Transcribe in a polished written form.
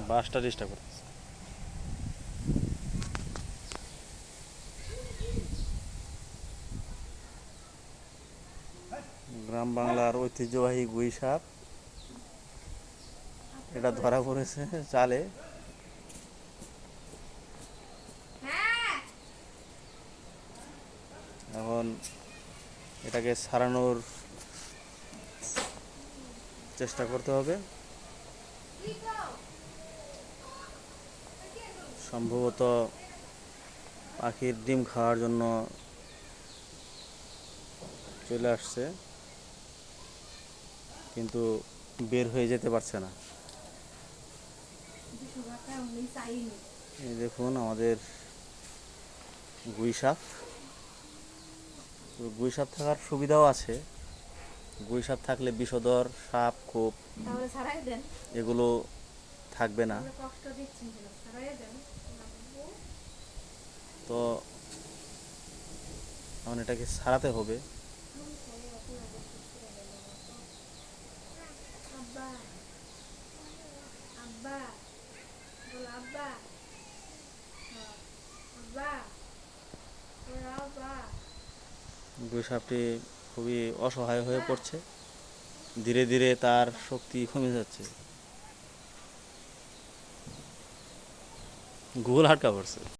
বাসটা ডিস্টার্ব করতেছে। গ্রাম বাংলার ঐতিহ্যবাহী গুই সাপ, এটা ধরা পড়েছে চালে। এখন এটাকে ছাড়ানোর চেষ্টা করতে হবে। সম্ভবত পাখির ডিম খাওয়ার জন্য চলে আসছে, কিন্তু বের হয়ে যেতে পারছে না। এই দেখুন আমাদের গুই সাপ। গুই সাপ থাকার সুবিধাও আছে। গুই সাপ থাকলে বিষধর সাপ খোপ এগুলো থাকবে না। তো এখন এটাকে ছাড়াতে হবে। গুই সাপটি খুবই অসহায় হয়ে পড়ছে, ধীরে ধীরে তার শক্তি কমে যাচ্ছে। গোল আটকা পড়ছে।